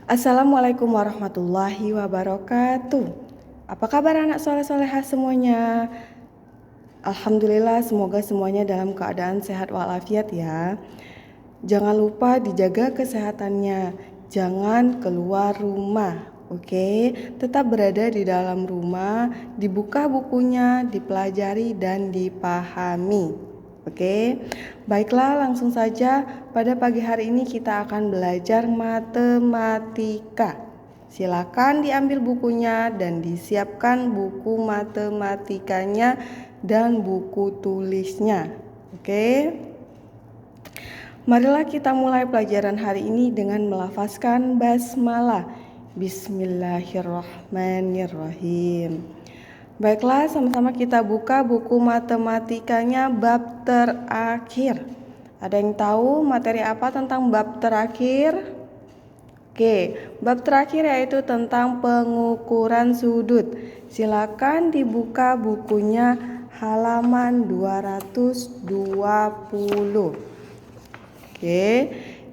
Assalamualaikum warahmatullahi wabarakatuh. Apa kabar anak soleh-solehah semuanya? Alhamdulillah, semoga semuanya dalam keadaan sehat walafiat ya. Jangan lupa dijaga kesehatannya. Jangan keluar rumah. Oke, tetap berada di dalam rumah, dibuka bukunya, dipelajari dan dipahami. Oke, baiklah, langsung saja pada pagi hari ini kita akan belajar matematika. Silakan diambil bukunya dan disiapkan buku matematikanya dan buku tulisnya. Oke. Marilah kita mulai pelajaran hari ini dengan melafazkan basmalah. Bismillahirrahmanirrahim. Baiklah, sama-sama kita buka buku matematikanya bab terakhir. Ada yang tahu materi apa tentang bab terakhir? Oke, bab terakhir yaitu tentang pengukuran sudut. Silakan dibuka bukunya halaman 220. Oke,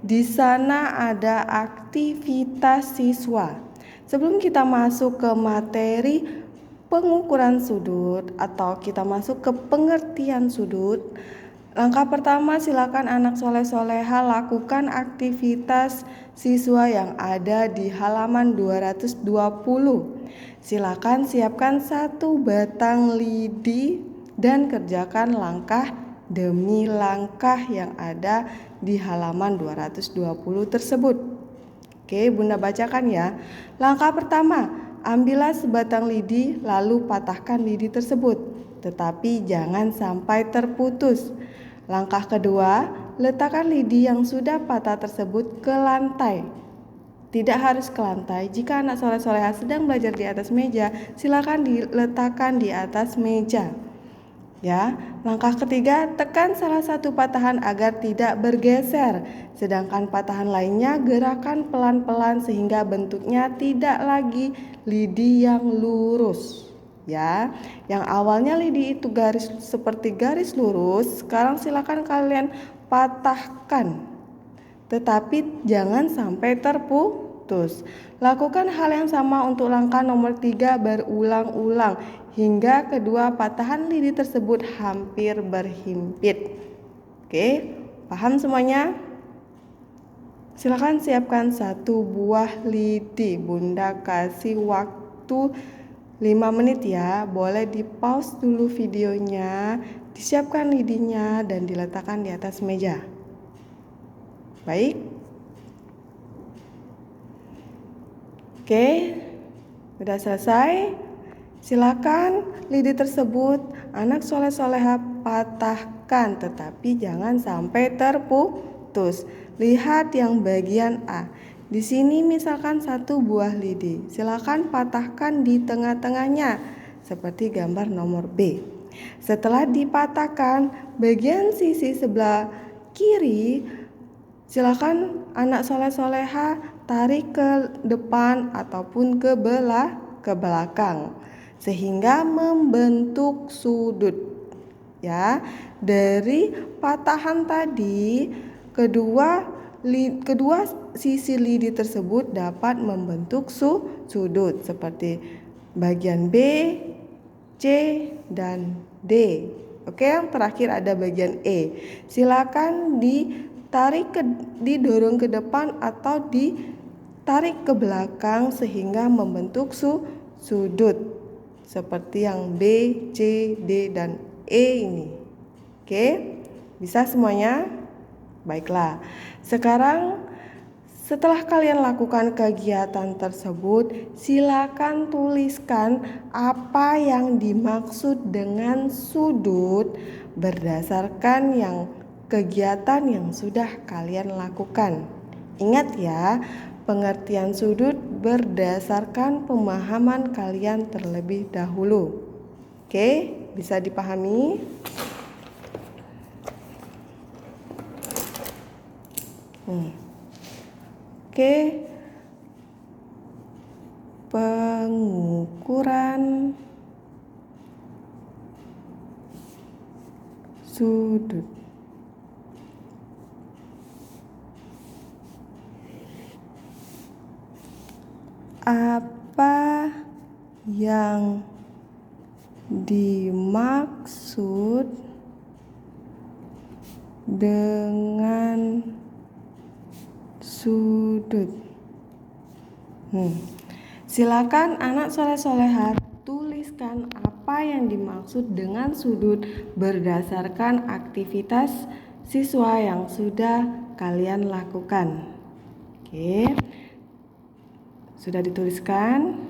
di sana ada aktivitas siswa. Sebelum kita masuk ke materi pengukuran sudut atau kita masuk ke pengertian sudut, langkah pertama silakan anak soleh-soleha lakukan aktivitas siswa yang ada di halaman 220. Silakan siapkan satu batang lidi dan kerjakan langkah demi langkah yang ada di halaman 220 tersebut. Oke, Bunda bacakan ya. Langkah pertama, ambillah sebatang lidi lalu patahkan lidi tersebut, tetapi jangan sampai terputus. Langkah kedua, letakkan lidi yang sudah patah tersebut ke lantai. Tidak harus ke lantai. Jika anak soleh-soleha sedang belajar di atas meja, silakan diletakkan di atas meja. Ya, langkah ketiga, tekan salah satu patahan agar tidak bergeser, sedangkan patahan lainnya gerakan pelan-pelan sehingga bentuknya tidak lagi lidi yang lurus. Ya, yang awalnya lidi itu garis seperti garis lurus, sekarang silakan kalian patahkan. Tetapi jangan sampai terputus. Lakukan hal yang sama untuk langkah nomor 3 berulang-ulang hingga kedua patahan lidi tersebut hampir berhimpit. Oke, paham semuanya? Silakan siapkan satu buah lidi. Bunda kasih waktu 5 menit ya. Boleh di pause dulu videonya, disiapkan lidinya dan diletakkan di atas meja. Baik. Oke, sudah selesai. Silakan lidi tersebut anak soleh-soleha patahkan, tetapi jangan sampai terputus. Lihat yang bagian A. Di sini misalkan satu buah lidi. Silakan patahkan di tengah-tengahnya seperti gambar nomor B. Setelah dipatahkan, bagian sisi sebelah kiri, silakan anak soleh-soleha tarik ke depan ataupun ke belakang sehingga membentuk sudut. Ya, dari patahan tadi kedua sisi lidi tersebut dapat membentuk sudut seperti bagian B, C, dan D. Oke, yang terakhir ada bagian E. Silakan didorong ke depan atau ditarik ke belakang sehingga membentuk sudut seperti yang B, C, D, dan E ini. Oke, bisa semuanya? Baiklah, sekarang setelah kalian lakukan kegiatan tersebut, silakan tuliskan apa yang dimaksud dengan sudut berdasarkan kegiatan yang sudah kalian lakukan. Ingat ya, pengertian sudut berdasarkan pemahaman kalian terlebih dahulu. Oke, bisa dipahami? Oke, pengukuran sudut. Apa yang dimaksud dengan sudut? Silakan anak soleh-soleha tuliskan apa yang dimaksud dengan sudut berdasarkan aktivitas siswa yang sudah kalian lakukan. Oke, sudah dituliskan?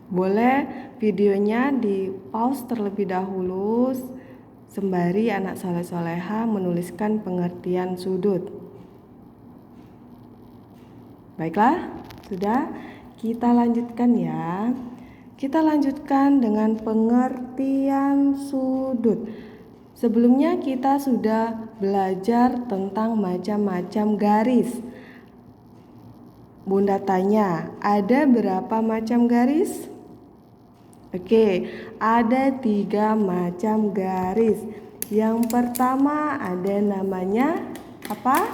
Boleh videonya di pause terlebih dahulu sembari anak soleh-soleha menuliskan pengertian sudut. Baiklah, sudah, kita lanjutkan ya. Kita lanjutkan dengan pengertian sudut. Sebelumnya kita sudah belajar tentang macam-macam garis. Bunda tanya, ada berapa macam garis? Oke, ada 3 macam garis. Yang pertama ada namanya apa?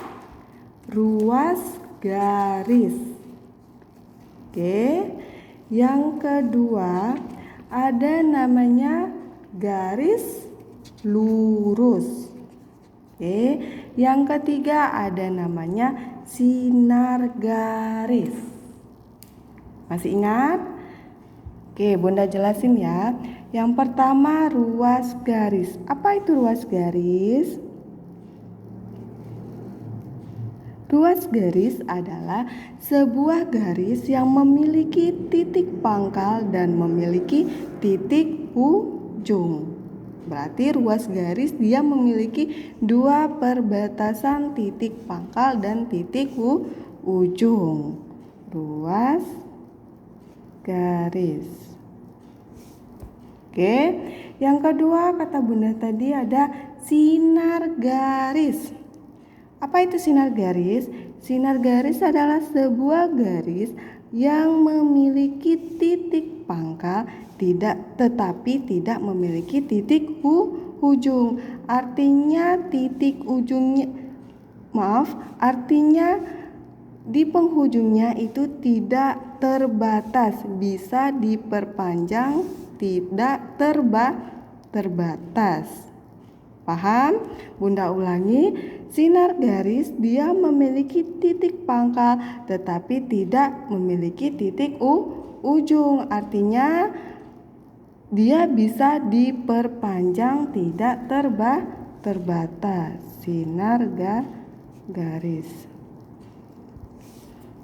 Ruas garis. Oke, yang kedua ada namanya garis lurus. Oke, yang ketiga ada namanya sinar garis. Masih ingat? Oke, Bunda jelasin ya. Yang pertama ruas garis. Apa itu ruas garis? Ruas garis adalah sebuah garis yang memiliki titik pangkal dan memiliki titik ujung. Berarti ruas garis dia memiliki 2 perbatasan titik pangkal dan titik ujung. Ruas garis. Oke, yang kedua kata Bunda tadi ada sinar garis. Apa itu sinar garis? Sinar garis adalah sebuah garis yang memiliki titik pangkal tetapi tidak memiliki titik ujung. Artinya di penghujungnya itu tidak terbatas, bisa diperpanjang, tidak terbatas. Paham? Bunda ulangi, sinar garis dia memiliki titik pangkal tetapi tidak memiliki titik ujung. Artinya dia bisa diperpanjang, tidak terbatas. Sinar garis.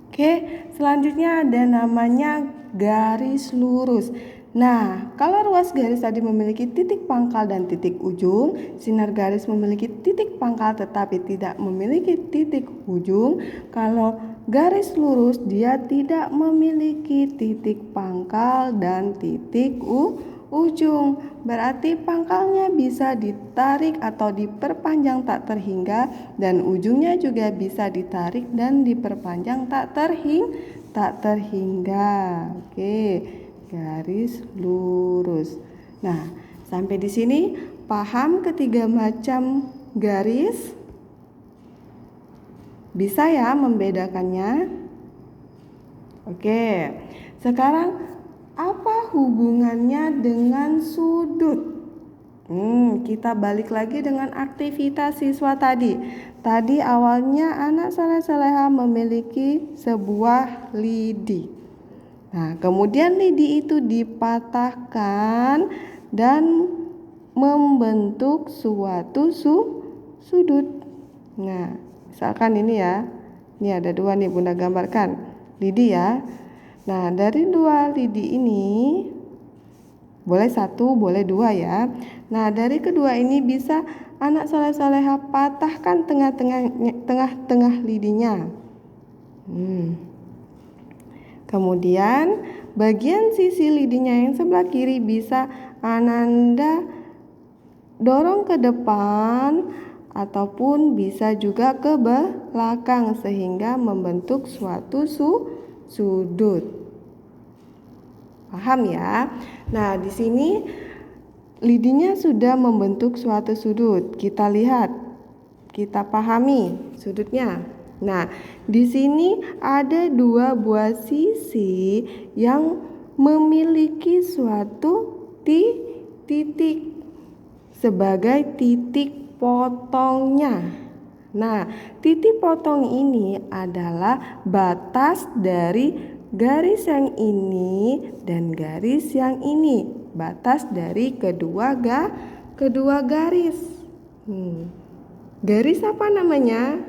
Oke, selanjutnya ada namanya garis lurus. Nah, kalau ruas garis tadi memiliki titik pangkal dan titik ujung, sinar garis memiliki titik pangkal tetapi tidak memiliki titik ujung. Kalau garis lurus dia tidak memiliki titik pangkal dan titik ujung. Berarti pangkalnya bisa ditarik atau diperpanjang tak terhingga dan ujungnya juga bisa ditarik dan diperpanjang tak terhingga. Oke, garis lurus. Nah, sampai di sini paham ketiga macam garis? Bisa ya membedakannya? Oke, sekarang apa hubungannya dengan sudut? Kita balik lagi dengan aktivitas siswa tadi. Tadi awalnya anak soleh-soleha memiliki sebuah lidi. Nah, kemudian lidi itu dipatahkan dan membentuk suatu sudut. Nah, misalkan ini ya. Ini ada 2 nih Bunda gambarkan. Lidi ya. Nah, dari 2 lidi ini boleh 1, boleh 2 ya. Nah, dari kedua ini bisa anak soleh-soleha patahkan tengah-tengah lidinya. Kemudian bagian sisi lidinya yang sebelah kiri bisa Ananda dorong ke depan ataupun bisa juga ke belakang sehingga membentuk suatu sudut. Paham ya? Nah, di sini lidinya sudah membentuk suatu sudut. Kita lihat, kita pahami sudutnya. Nah, di sini ada dua buah sisi yang memiliki suatu titik sebagai titik potongnya. Nah, titik potong ini adalah batas dari garis yang ini dan garis yang ini. Batas dari kedua garis. Garis apa namanya?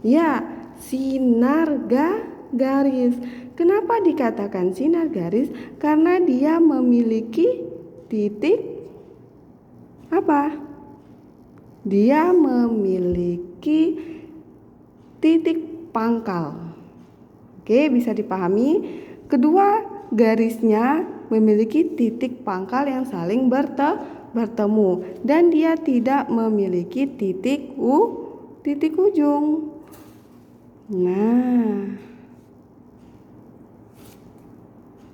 Ya, sinar garis. Kenapa dikatakan sinar garis? Karena dia memiliki titik apa? Dia memiliki titik pangkal. Oke, bisa dipahami? Kedua garisnya memiliki titik pangkal yang saling bertemu dan dia tidak memiliki titik ujung. Nah,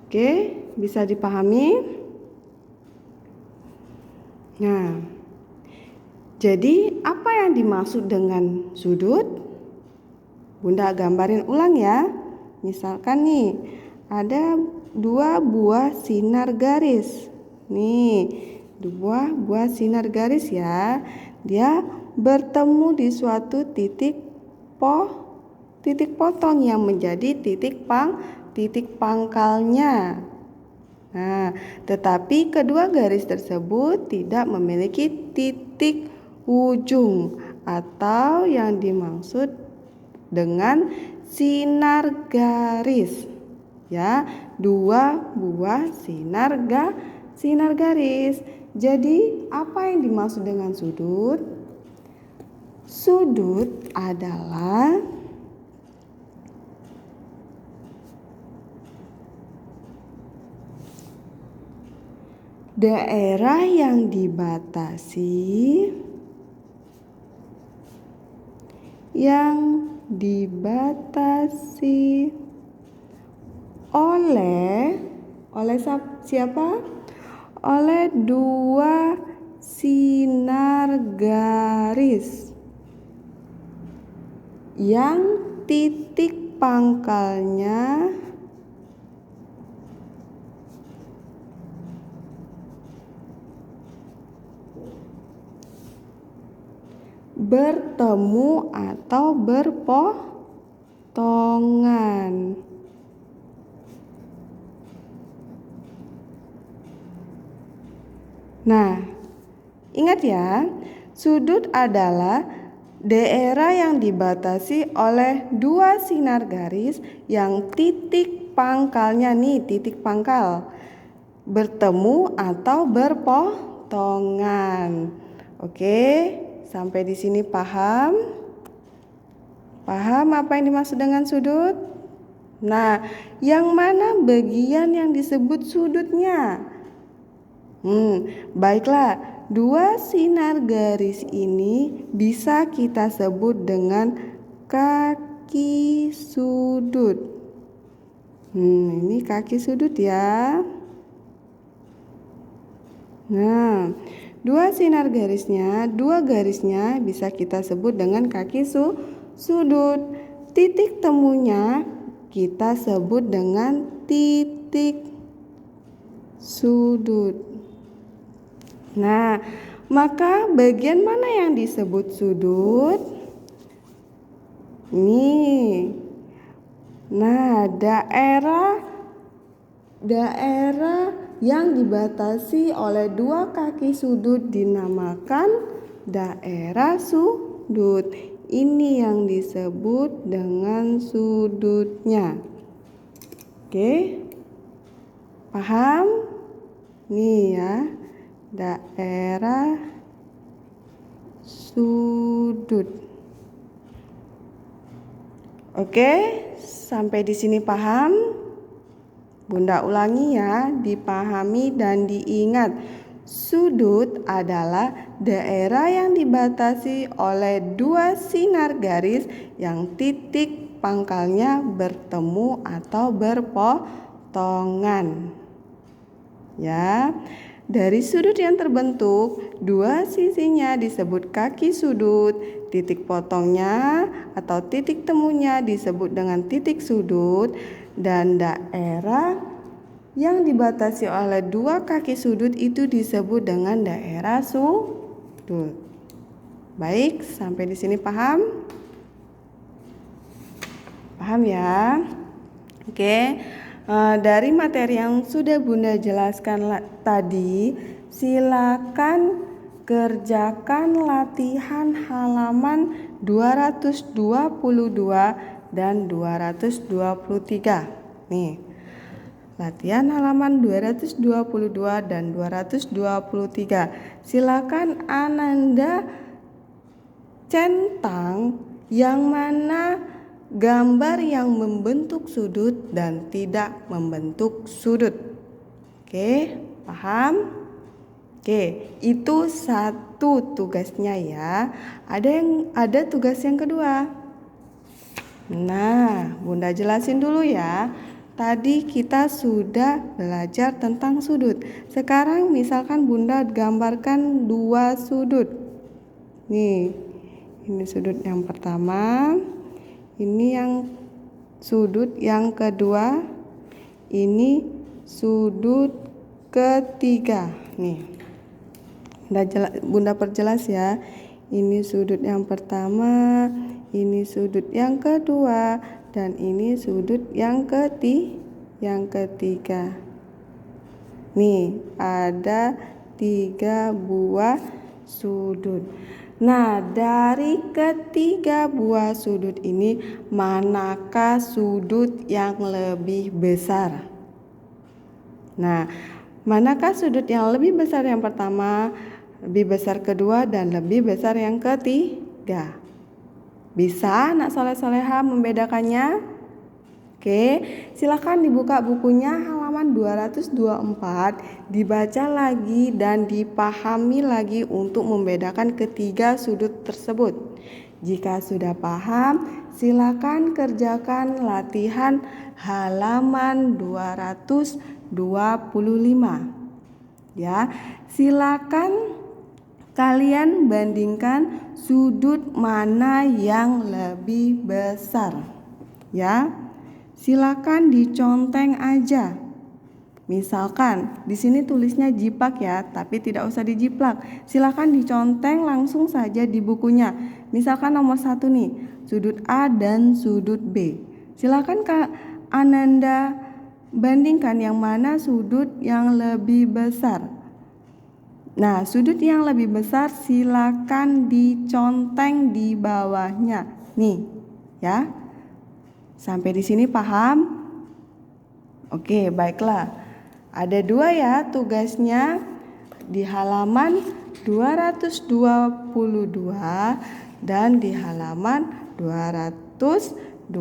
oke, bisa dipahami? Nah, jadi apa yang dimaksud dengan sudut? Bunda gambarin ulang ya. Misalkan nih, ada dua buah sinar garis. Nih, dua buah sinar garis ya. Dia bertemu di suatu titik potong yang menjadi titik pangkalnya. Nah, tetapi kedua garis tersebut tidak memiliki titik ujung atau yang dimaksud dengan sinar garis. Ya, dua buah sinar garis. Jadi, apa yang dimaksud dengan sudut? Sudut adalah daerah yang dibatasi oleh siapa? Oleh dua sinar garis yang titik pangkalnya bertemu atau berpotongan. Nah, ingat ya, sudut adalah daerah yang dibatasi oleh dua sinar garis yang titik pangkalnya nih, titik pangkal bertemu atau berpotongan. Oke, sampai di sini paham? Paham apa yang dimaksud dengan sudut? Nah, yang mana bagian yang disebut sudutnya? Baiklah, dua sinar garis ini bisa kita sebut dengan kaki sudut. Ini kaki sudut ya. Nah, dua garisnya bisa kita sebut dengan kaki sudut. Titik temunya kita sebut dengan titik sudut. Nah, maka bagian mana yang disebut sudut? Nih. Nah, daerah yang dibatasi oleh dua kaki sudut dinamakan daerah sudut. Ini yang disebut dengan sudutnya. Oke? Paham? Nih ya. Daerah sudut. Oke, sampai di sini paham? Bunda ulangi ya, dipahami dan diingat. Sudut adalah daerah yang dibatasi oleh dua sinar garis yang titik pangkalnya bertemu atau berpotongan. Ya. Dari sudut yang terbentuk, dua sisinya disebut kaki sudut, titik potongnya atau titik temunya disebut dengan titik sudut, dan daerah yang dibatasi oleh dua kaki sudut itu disebut dengan daerah sudut. Baik, sampai di sini paham? Paham ya? Oke. Dari materi yang sudah Bunda jelaskan tadi, silakan kerjakan latihan halaman 222 dan 223. Nih, latihan halaman 222 dan 223. Silakan Ananda centang yang mana gambar yang membentuk sudut dan tidak membentuk sudut. Oke, paham? Oke, itu satu tugasnya ya. Ada tugas yang kedua. Nah, Bunda jelasin dulu ya. Tadi kita sudah belajar tentang sudut. Sekarang misalkan Bunda gambarkan dua sudut. Nih, ini sudut yang pertama. Ini yang sudut yang kedua, ini sudut ketiga. Nih, Bunda perjelas ya. Ini sudut yang pertama, ini sudut yang kedua, dan ini sudut yang ketiga. Nih, ada 3 buah sudut. Nah, dari ketiga buah sudut ini, manakah sudut yang lebih besar? Nah, manakah sudut yang lebih besar yang pertama, lebih besar kedua, dan lebih besar yang ketiga? Bisa anak soleh-soleha membedakannya? Oke, silakan dibuka bukunya halaman 224, dibaca lagi dan dipahami lagi untuk membedakan ketiga sudut tersebut. Jika sudah paham, silakan kerjakan latihan halaman 225. Ya, silakan kalian bandingkan sudut mana yang lebih besar. Ya. Silakan diconteng aja. Misalkan di sini tulisnya jiplak ya, tapi tidak usah dijiplak. Silakan diconteng langsung saja di bukunya. Misalkan nomor 1 nih, sudut A dan sudut B. Silakan Kak Ananda bandingkan yang mana sudut yang lebih besar. Nah, sudut yang lebih besar silakan diconteng di bawahnya. Nih, ya. Sampai di sini paham? Oke, baiklah. Ada 2 ya tugasnya di halaman 222 dan di halaman 225.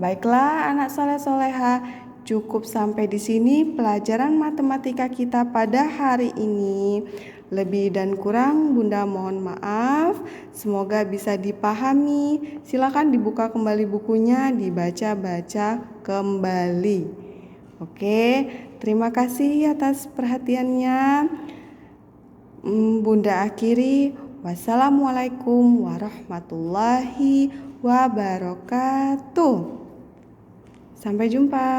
Baiklah anak soleh-soleha, cukup sampai di sini pelajaran matematika kita pada hari ini. Lebih dan kurang Bunda mohon maaf. Semoga bisa dipahami. Silakan dibuka kembali bukunya, dibaca-baca kembali. Oke, terima kasih atas perhatiannya. Bunda akhiri. Wassalamualaikum warahmatullahi wabarakatuh. Sampai jumpa.